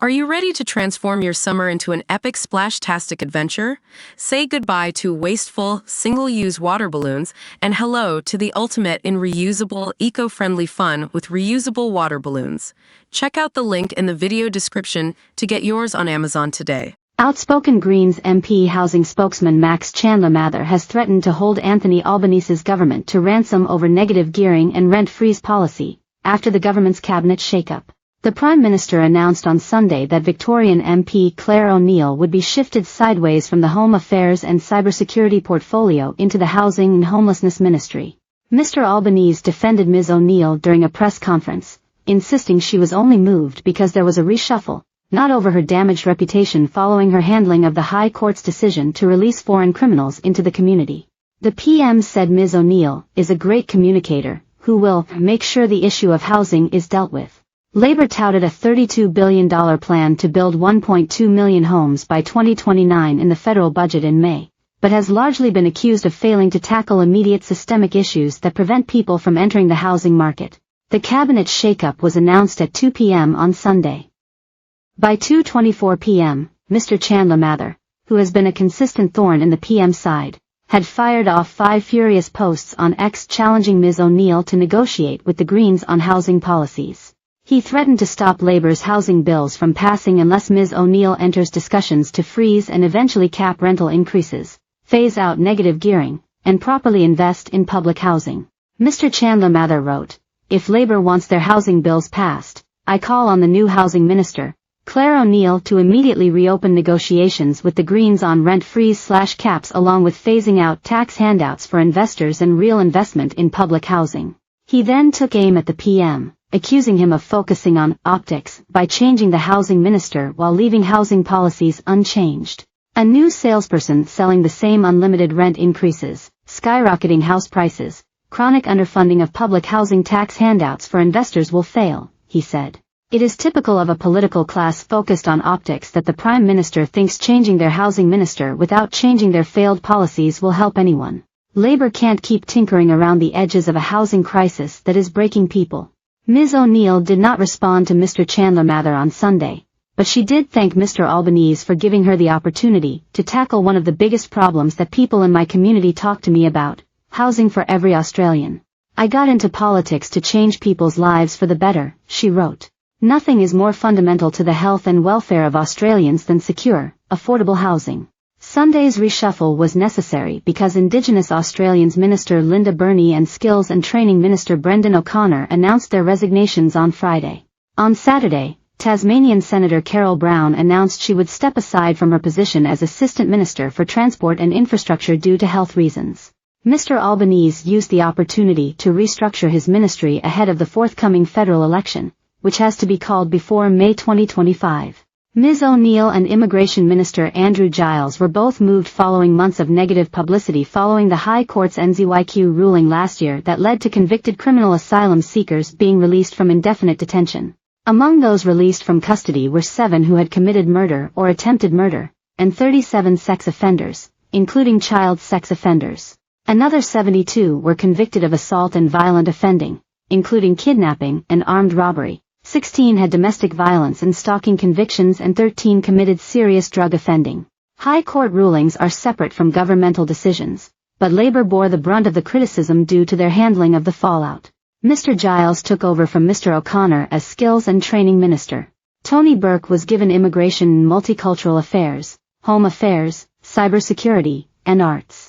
Are you ready to transform your summer into an epic splash-tastic adventure? Say goodbye to wasteful, single-use water balloons and hello to the ultimate in reusable, eco-friendly fun with reusable water balloons. Check out the link in the video description to get yours on Amazon today. Outspoken Greens MP housing spokesman Max Chandler-Mather has threatened to hold Anthony Albanese's government to ransom over negative gearing and rent freeze policy, after the government's cabinet shakeup. The Prime Minister announced on Sunday that Victorian MP Clare O'Neill would be shifted sideways from the Home Affairs and Cybersecurity portfolio into the Housing and Homelessness Ministry. Mr. Albanese defended Ms. O'Neill during a press conference, insisting she was only moved because there was a reshuffle, not over her damaged reputation following her handling of the High Court's decision to release foreign criminals into the community. The PM said Ms. O'Neill is a great communicator, who will make sure the issue of housing is dealt with. Labour touted a $32 billion plan to build 1.2 million homes by 2029 in the federal budget in May, but has largely been accused of failing to tackle immediate systemic issues that prevent people from entering the housing market. The cabinet shakeup was announced at 2 p.m. on Sunday. By 2:24 p.m., Mr. Chandler-Mather, who has been a consistent thorn in the PM's side, had fired off 5 furious posts on X challenging Ms. O'Neill to negotiate with the Greens on housing policies. He threatened to stop Labour's housing bills from passing unless Ms. O'Neill enters discussions to freeze and eventually cap rental increases, phase out negative gearing, and properly invest in public housing. Mr. Chandler-Mather wrote, "If Labour wants their housing bills passed, I call on the new Housing Minister, Clare O'Neill, to immediately reopen negotiations with the Greens on rent freeze/caps along with phasing out tax handouts for investors and real investment in public housing." He then took aim at the PM, accusing him of focusing on optics by changing the housing minister while leaving housing policies unchanged. A new salesperson selling the same unlimited rent increases, skyrocketing house prices, chronic underfunding of public housing tax handouts for investors will fail, he said. It is typical of a political class focused on optics that the Prime Minister thinks changing their housing minister without changing their failed policies will help anyone. Labour can't keep tinkering around the edges of a housing crisis that is breaking people. Ms. O'Neill did not respond to Mr. Chandler-Mather on Sunday, but she did thank Mr. Albanese for giving her the opportunity to tackle one of the biggest problems that people in my community talk to me about, housing for every Australian. I got into politics to change people's lives for the better, she wrote. Nothing is more fundamental to the health and welfare of Australians than secure, affordable housing. Sunday's reshuffle was necessary because Indigenous Australians Minister Linda Burney and Skills and Training Minister Brendan O'Connor announced their resignations on Friday. On Saturday, Tasmanian Senator Carol Brown announced she would step aside from her position as Assistant Minister for Transport and Infrastructure due to health reasons. Mr. Albanese used the opportunity to restructure his ministry ahead of the forthcoming federal election, which has to be called before May 2025. Ms. O'Neill and Immigration Minister Andrew Giles were both moved following months of negative publicity following the High Court's NZYQ ruling last year that led to convicted criminal asylum seekers being released from indefinite detention. Among those released from custody were 7 who had committed murder or attempted murder, and 37 sex offenders, including child sex offenders. Another 72 were convicted of assault and violent offending, including kidnapping and armed robbery. 16 had domestic violence and stalking convictions and 13 committed serious drug offending. High Court rulings are separate from governmental decisions, but Labour bore the brunt of the criticism due to their handling of the fallout. Mr. Giles took over from Mr. O'Connor as Skills and Training Minister. Tony Burke was given Immigration and Multicultural Affairs, Home Affairs, Cybersecurity, and Arts.